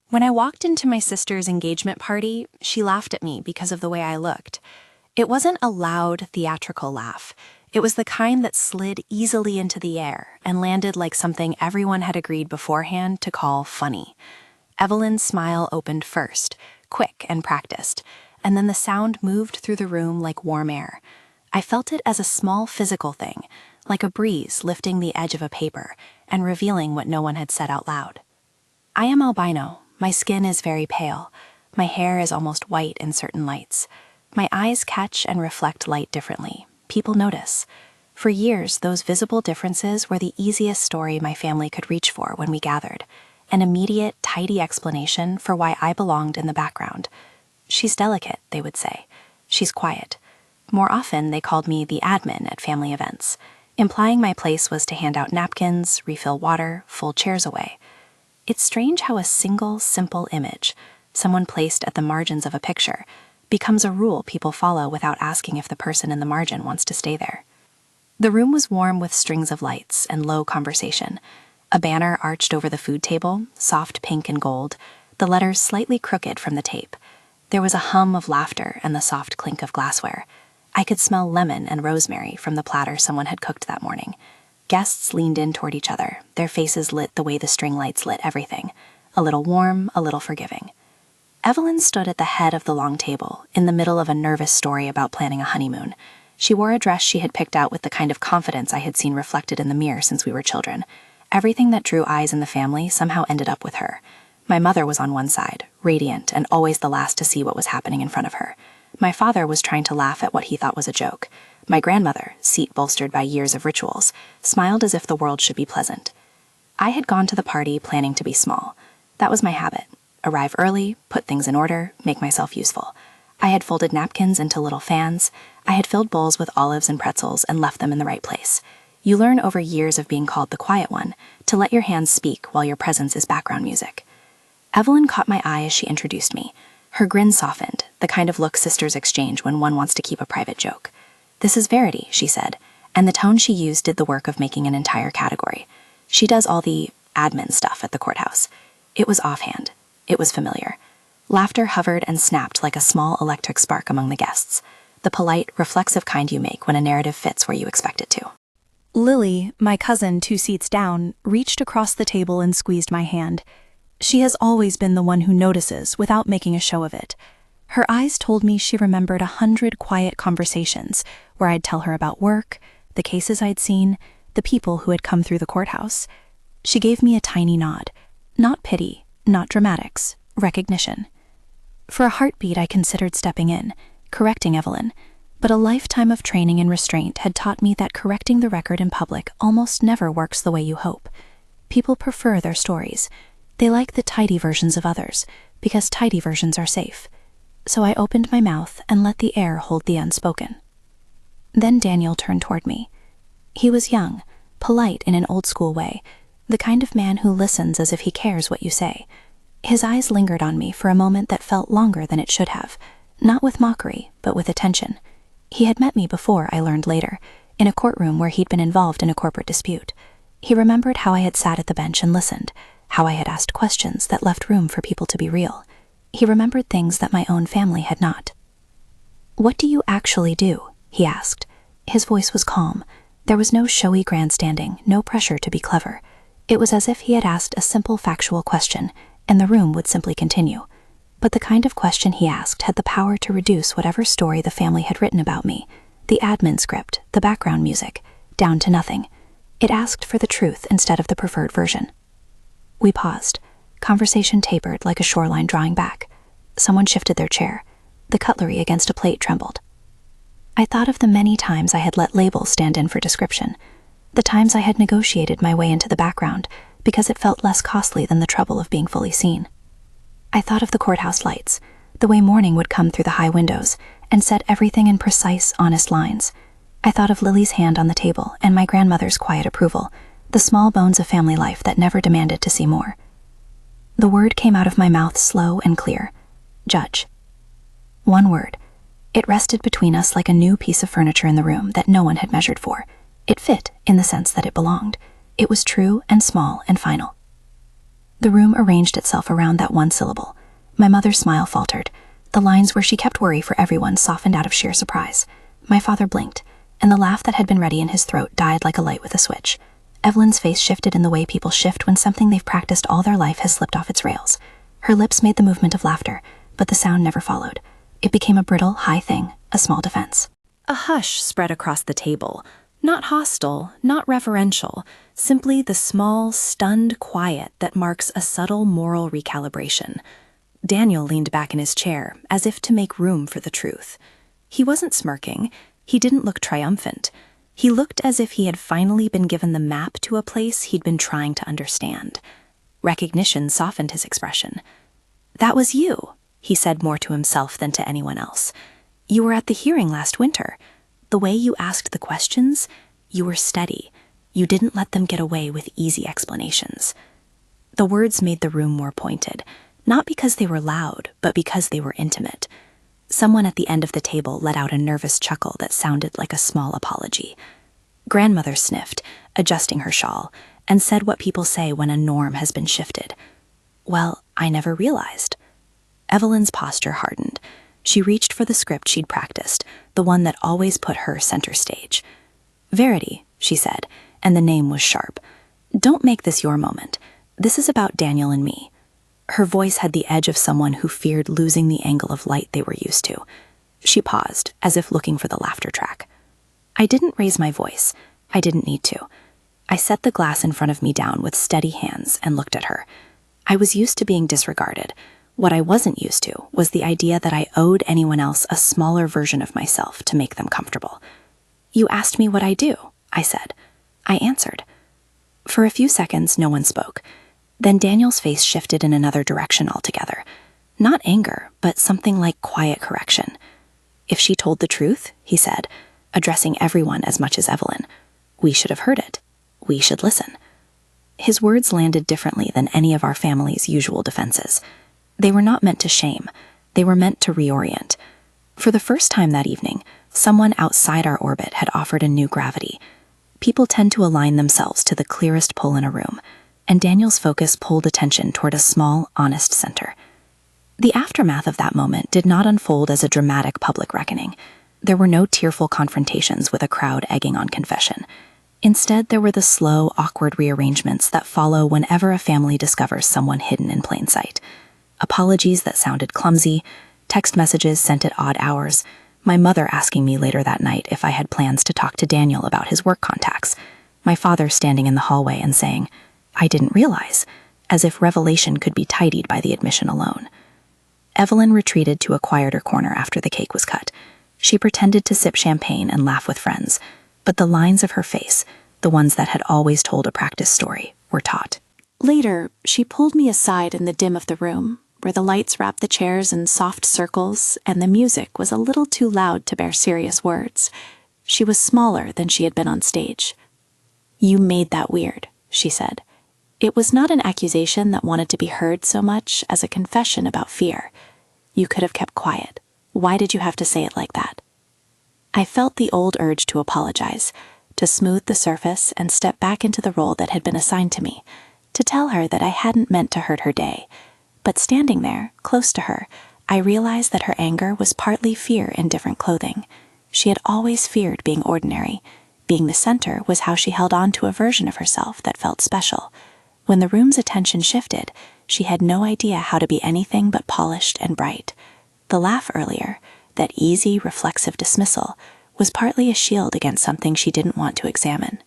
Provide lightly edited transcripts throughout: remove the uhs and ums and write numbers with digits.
When I walked into my sister's engagement party, she laughed at me because of the way I looked. It wasn't a loud, theatrical laugh. It was the kind that slid easily into the air and landed like something everyone had agreed beforehand to call funny. Evelyn's smile opened first, quick and practiced, and then the sound moved through the room like warm air. I felt it as a small physical thing, like a breeze lifting the edge of a paper and revealing what no one had said out loud. I am albino. My skin is very pale. My hair is almost white in certain lights. My eyes catch and reflect light differently. People notice. For years, those visible differences were the easiest story my family could reach for when we gathered. An immediate, tidy explanation for why I belonged in the background. She's delicate, they would say. She's quiet. More often, they called me the admin at family events, implying my place was to hand out napkins, refill water, fold chairs away. It's strange how a single, simple image, someone placed at the margins of a picture, becomes a rule people follow without asking if the person in the margin wants to stay there. The room was warm with strings of lights and low conversation. A banner arched over the food table, soft pink and gold, the letters slightly crooked from the tape. There was a hum of laughter and the soft clink of glassware. I could smell lemon and rosemary from the platter someone had cooked that morning. Guests leaned in toward each other, their faces lit the way the string lights lit everything. A little warm, a little forgiving. Evelyn stood at the head of the long table, in the middle of a nervous story about planning a honeymoon. She wore a dress she had picked out with the kind of confidence I had seen reflected in the mirror since we were children. Everything that drew eyes in the family somehow ended up with her. My mother was on one side, radiant and always the last to see what was happening in front of her. My father was trying to laugh at what he thought was a joke. My grandmother, seat bolstered by years of rituals, smiled as if the world should be pleasant. I had gone to the party planning to be small. That was my habit. Arrive early, put things in order, make myself useful. I had folded napkins into little fans. I had filled bowls with olives and pretzels and left them in the right place. You learn over years of being called the quiet one to let your hands speak while your presence is background music. Evelyn caught my eye as she introduced me. Her grin softened, the kind of look sisters exchange when one wants to keep a private joke. "This is Verity," she said, and the tone she used did the work of making an entire category. She does all the admin stuff at the courthouse. It was offhand. It was familiar. Laughter hovered and snapped like a small electric spark among the guests, the polite, reflexive kind you make when a narrative fits where you expect it to. Lily, my cousin 2 seats down, reached across the table and squeezed my hand. She has always been the one who notices without making a show of it. Her eyes told me she remembered 100 quiet conversations where I'd tell her about work, the cases I'd seen, the people who had come through the courthouse. She gave me a tiny nod. Not pity, not dramatics, recognition. For a heartbeat, I considered stepping in, correcting Evelyn, but a lifetime of training and restraint had taught me that correcting the record in public almost never works the way you hope. People prefer their stories. They like the tidy versions of others, because tidy versions are safe. So I opened my mouth and let the air hold the unspoken. Then Daniel turned toward me. He was young, polite in an old-school way, the kind of man who listens as if he cares what you say. His eyes lingered on me for a moment that felt longer than it should have, not with mockery, but with attention. He had met me before, I learned later, in a courtroom where he'd been involved in a corporate dispute. He remembered how I had sat at the bench and listened, how I had asked questions that left room for people to be real. He remembered things that my own family had not. "What do you actually do?" he asked. His voice was calm. There was no showy grandstanding, no pressure to be clever. It was as if he had asked a simple factual question, and the room would simply continue. But the kind of question he asked had the power to reduce whatever story the family had written about me, the admin script, the background music, down to nothing. It asked for the truth instead of the preferred version. We paused. Conversation tapered like a shoreline drawing back. Someone shifted their chair. The cutlery against a plate trembled. I thought of the many times I had let labels stand in for description, the times I had negotiated my way into the background because it felt less costly than the trouble of being fully seen. I thought of the courthouse lights, the way morning would come through the high windows and set everything in precise, honest lines. I thought of Lily's hand on the table and my grandmother's quiet approval, the small bones of family life that never demanded to see more. The word came out of my mouth slow and clear. Judge. One word. It rested between us like a new piece of furniture in the room that no one had measured for. It fit in the sense that it belonged. It was true and small and final. The room arranged itself around that one syllable. My mother's smile faltered. The lines where she kept worry for everyone softened out of sheer surprise. My father blinked, and the laugh that had been ready in his throat died like a light with a switch. Evelyn's face shifted in the way people shift when something they've practiced all their life has slipped off its rails. Her lips made the movement of laughter, but the sound never followed. It became a brittle, high thing, a small defense. A hush spread across the table. Not hostile, not reverential, simply the small, stunned quiet that marks a subtle moral recalibration. Daniel leaned back in his chair, as if to make room for the truth. He wasn't smirking. He didn't look triumphant. He looked as if he had finally been given the map to a place he'd been trying to understand. Recognition softened his expression. "That was you," he said more to himself than to anyone else. "You were at the hearing last winter. The way you asked the questions, you were steady. You didn't let them get away with easy explanations." The words made the room more pointed, not because they were loud, but because they were intimate. Someone at the end of the table let out a nervous chuckle that sounded like a small apology. Grandmother sniffed, adjusting her shawl, and said what people say when a norm has been shifted. "Well, I never realized." Evelyn's posture hardened. She reached for the script she'd practiced, the one that always put her center stage. "Verity," she said, and the name was sharp. "Don't make this your moment. This is about Daniel and me." Her voice had the edge of someone who feared losing the angle of light they were used to. She paused, as if looking for the laughter track. I didn't raise my voice. I didn't need to. I set the glass in front of me down with steady hands and looked at her. I was used to being disregarded. What I wasn't used to was the idea that I owed anyone else a smaller version of myself to make them comfortable. "You asked me what I do," I said. I answered. For a few seconds, no one spoke. Then Daniel's face shifted in another direction altogether. Not anger, but something like quiet correction. "If she told the truth," he said, addressing everyone as much as Evelyn, "we should have heard it. We should listen." His words landed differently than any of our family's usual defenses. They were not meant to shame. They were meant to reorient. For the first time that evening, someone outside our orbit had offered a new gravity. People tend to align themselves to the clearest pull in a room, and Daniel's focus pulled attention toward a small, honest center. The aftermath of that moment did not unfold as a dramatic public reckoning. There were no tearful confrontations with a crowd egging on confession. Instead, there were the slow, awkward rearrangements that follow whenever a family discovers someone hidden in plain sight. Apologies that sounded clumsy, text messages sent at odd hours, my mother asking me later that night if I had plans to talk to Daniel about his work contacts, my father standing in the hallway and saying, "I didn't realize," as if revelation could be tidied by the admission alone. Evelyn retreated to a quieter corner after the cake was cut. She pretended to sip champagne and laugh with friends, but the lines of her face, the ones that had always told a practice story, were taut. Later, she pulled me aside in the dim of the room, where the lights wrapped the chairs in soft circles and the music was a little too loud to bear serious words. She was smaller than she had been on stage. "You made that weird," she said. It was not an accusation that wanted to be heard so much as a confession about fear. "You could have kept quiet. Why did you have to say it like that?" I felt the old urge to apologize, to smooth the surface and step back into the role that had been assigned to me, to tell her that I hadn't meant to hurt her day. But standing there, close to her, I realized that her anger was partly fear in different clothing. She had always feared being ordinary. Being the center was how she held on to a version of herself that felt special. When the room's attention shifted, she had no idea how to be anything but polished and bright. The laugh earlier, that easy, reflexive dismissal, was partly a shield against something she didn't want to examine.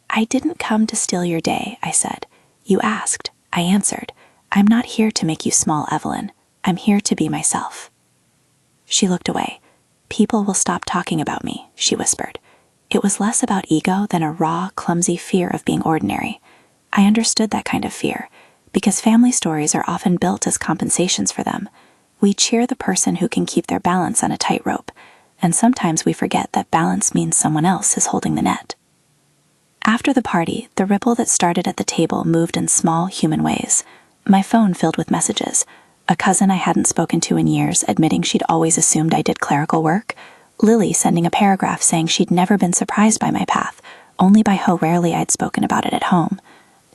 "I didn't come to steal your day," I said. "You asked. I answered. I'm not here to make you small, Evelyn. I'm here to be myself." She looked away. "People will stop talking about me," she whispered. It was less about ego than a raw, clumsy fear of being ordinary. I understood that kind of fear, because family stories are often built as compensations for them. We cheer the person who can keep their balance on a tightrope, and sometimes we forget that balance means someone else is holding the net. After the party, the ripple that started at the table moved in small, human ways. My phone filled with messages. A cousin I hadn't spoken to in years admitting she'd always assumed I did clerical work. Lily sending a paragraph saying she'd never been surprised by my path, only by how rarely I'd spoken about it at home.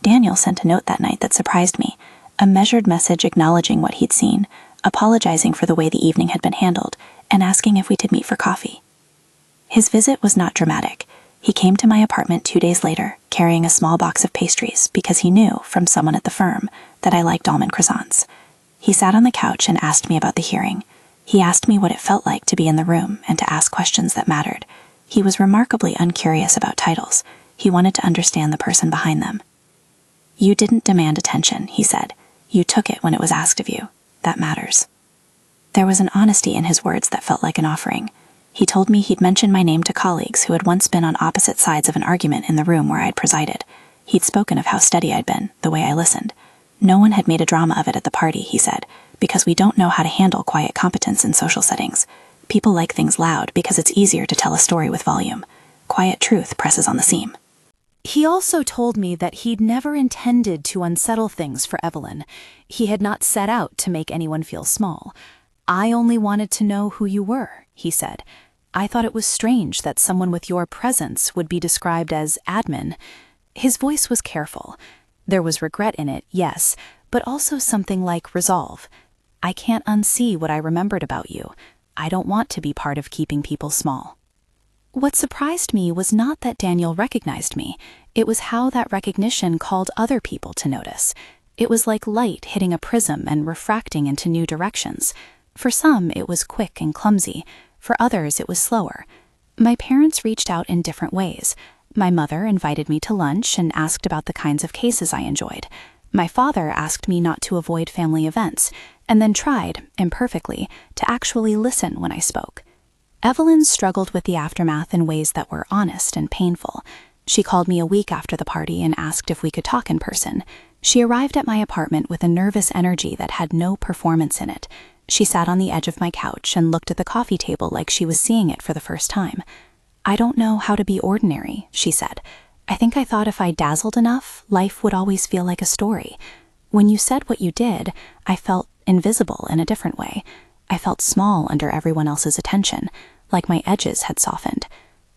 Daniel sent a note that night that surprised me, a measured message acknowledging what he'd seen, apologizing for the way the evening had been handled, and asking if we could meet for coffee. His visit was not dramatic. He came to my apartment 2 days later, carrying a small box of pastries because he knew, from someone at the firm, that I liked almond croissants. He sat on the couch and asked me about the hearing. He asked me what it felt like to be in the room and to ask questions that mattered. He was remarkably uncurious about titles. He wanted to understand the person behind them. "You didn't demand attention," he said. "You took it when it was asked of you. That matters." There was an honesty in his words that felt like an offering. He told me he'd mentioned my name to colleagues who had once been on opposite sides of an argument in the room where I'd presided. He'd spoken of how steady I'd been, the way I listened. No one had made a drama of it at the party, he said, because we don't know how to handle quiet competence in social settings. People like things loud because it's easier to tell a story with volume. Quiet truth presses on the seam. He also told me that he'd never intended to unsettle things for Evelyn. He had not set out to make anyone feel small. "I only wanted to know who you were," he said. "I thought it was strange that someone with your presence would be described as admin." His voice was careful. There was regret in it, yes, but also something like resolve. "I can't unsee what I remembered about you. I don't want to be part of keeping people small." What surprised me was not that Daniel recognized me. It was how that recognition called other people to notice. It was like light hitting a prism and refracting into new directions. For some, it was quick and clumsy. For others, it was slower. My parents reached out in different ways. My mother invited me to lunch and asked about the kinds of cases I enjoyed. My father asked me not to avoid family events, and then tried, imperfectly, to actually listen when I spoke. Evelyn struggled with the aftermath in ways that were honest and painful. She called me a week after the party and asked if we could talk in person. She arrived at my apartment with a nervous energy that had no performance in it. She sat on the edge of my couch and looked at the coffee table like she was seeing it for the first time. "I don't know how to be ordinary," she said. "I think I thought if I dazzled enough, life would always feel like a story. When you said what you did, I felt invisible in a different way. I felt small under everyone else's attention, like my edges had softened."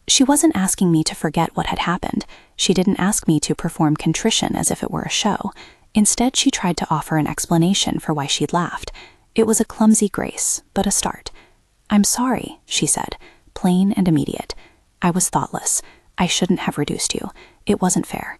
She wasn't asking me to forget what had happened. She didn't ask me to perform contrition as if it were a show. Instead, she tried to offer an explanation for why she'd laughed. It was a clumsy grace, but a start. "I'm sorry," she said, plain and immediate. "I was thoughtless. I shouldn't have reduced you. It wasn't fair."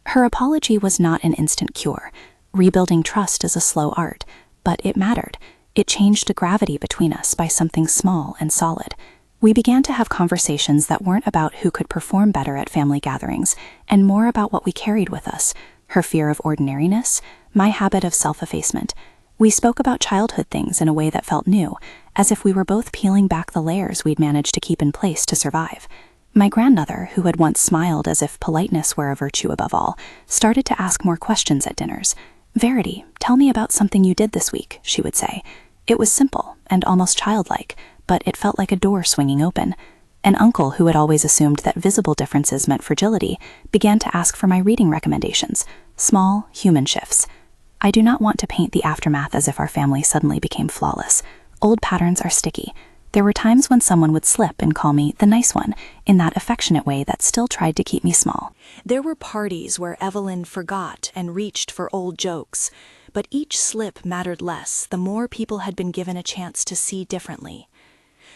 Her apology was not an instant cure. Rebuilding trust is a slow art, but it mattered. It changed the gravity between us by something small and solid. We began to have conversations that weren't about who could perform better at family gatherings, and more about what we carried with us, her fear of ordinariness, my habit of self-effacement. We spoke about childhood things in a way that felt new, as if we were both peeling back the layers we'd managed to keep in place to survive. My grandmother, who had once smiled as if politeness were a virtue above all, started to ask more questions at dinners. "Verity, tell me about something you did this week," she would say. It was simple and almost childlike, but it felt like a door swinging open. An uncle who had always assumed that visible differences meant fragility began to ask for my reading recommendations, small, human shifts. I do not want to paint the aftermath as if our family suddenly became flawless. Old patterns are sticky. There were times when someone would slip and call me the nice one, in that affectionate way that still tried to keep me small. There were parties where Evelyn forgot and reached for old jokes, but each slip mattered less the more people had been given a chance to see differently.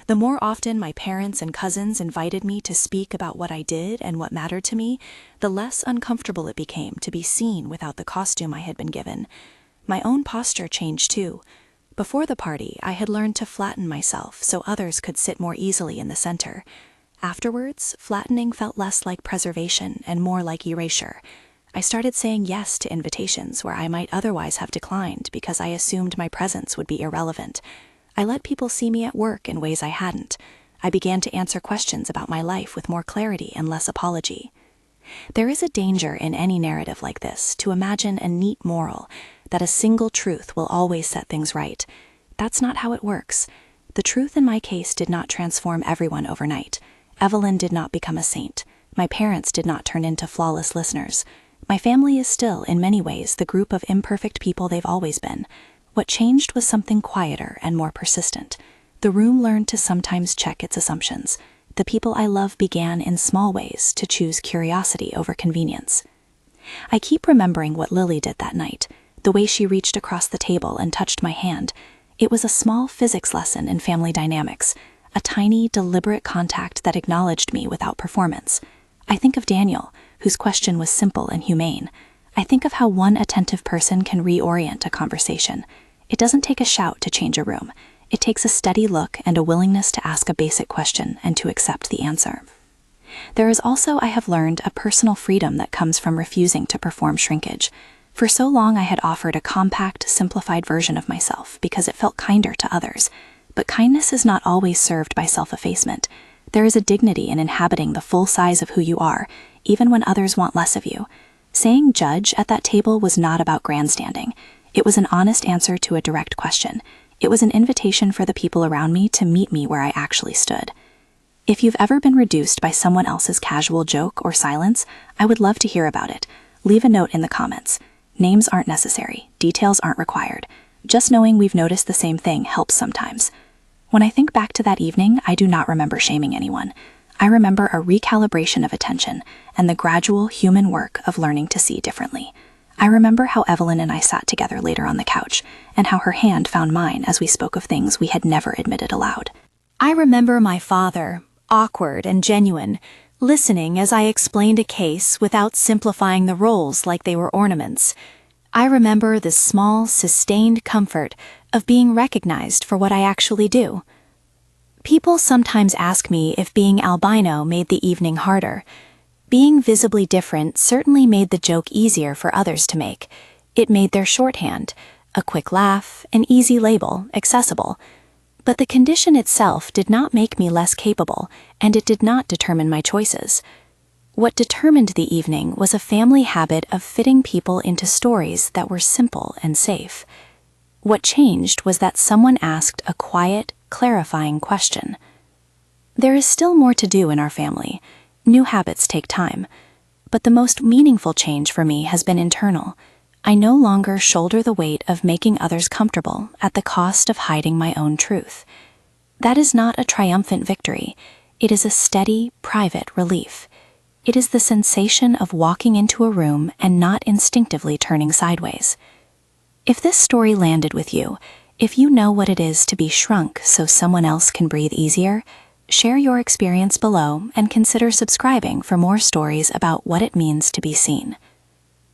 The more often my parents and cousins invited me to speak about what I did and what mattered to me, the less uncomfortable it became to be seen without the costume I had been given. My own posture changed too. Before the party, I had learned to flatten myself so others could sit more easily in the center. Afterwards, flattening felt less like preservation and more like erasure. I started saying yes to invitations where I might otherwise have declined because I assumed my presence would be irrelevant. I let people see me at work in ways I hadn't. I began to answer questions about my life with more clarity and less apology. There is a danger in any narrative like this to imagine a neat moral, that a single truth will always set things right. That's not how it works. The truth in my case did not transform everyone overnight. Evelyn did not become a saint. My parents did not turn into flawless listeners. My family is still, in many ways, the group of imperfect people they've always been. What changed was something quieter and more persistent. The room learned to sometimes check its assumptions. The people I love began in small ways to choose curiosity over convenience. I keep remembering what Lily did that night, the way she reached across the table and touched my hand. It was a small physics lesson in family dynamics, a tiny, deliberate contact that acknowledged me without performance. I think of Daniel, whose question was simple and humane. I think of how one attentive person can reorient a conversation. It doesn't take a shout to change a room. It takes a steady look and a willingness to ask a basic question and to accept the answer. There is also, I have learned, a personal freedom that comes from refusing to perform shrinkage. For so long I had offered a compact, simplified version of myself because it felt kinder to others. But kindness is not always served by self-effacement. There is a dignity in inhabiting the full size of who you are, even when others want less of you. Saying judge at that table was not about grandstanding. It was an honest answer to a direct question. It was an invitation for the people around me to meet me where I actually stood. If you've ever been reduced by someone else's casual joke or silence, I would love to hear about it. Leave a note in the comments. Names aren't necessary. Details aren't required. Just knowing we've noticed the same thing helps sometimes. When I think back to that evening, I do not remember shaming anyone. I remember a recalibration of attention and the gradual human work of learning to see differently. I remember how Evelyn and I sat together later on the couch, and how her hand found mine as we spoke of things we had never admitted aloud. I remember my father, awkward and genuine, listening as I explained a case without simplifying the roles like they were ornaments. I remember the small, sustained comfort of being recognized for what I actually do. People sometimes ask me if being albino made the evening harder. Being visibly different certainly made the joke easier for others to make. It made their shorthand, a quick laugh, an easy label, accessible. But the condition itself did not make me less capable, and it did not determine my choices. What determined the evening was a family habit of fitting people into stories that were simple and safe. What changed was that someone asked a quiet, clarifying question. There is still more to do in our family. New habits take time. But the most meaningful change for me has been internal. I no longer shoulder the weight of making others comfortable at the cost of hiding my own truth. That is not a triumphant victory. It is a steady, private relief. It is the sensation of walking into a room and not instinctively turning sideways. If this story landed with you, if you know what it is to be shrunk so someone else can breathe easier, share your experience below and consider subscribing for more stories about what it means to be seen.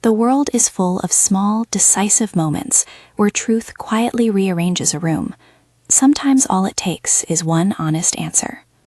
The world is full of small, decisive moments where truth quietly rearranges a room. Sometimes all it takes is one honest answer.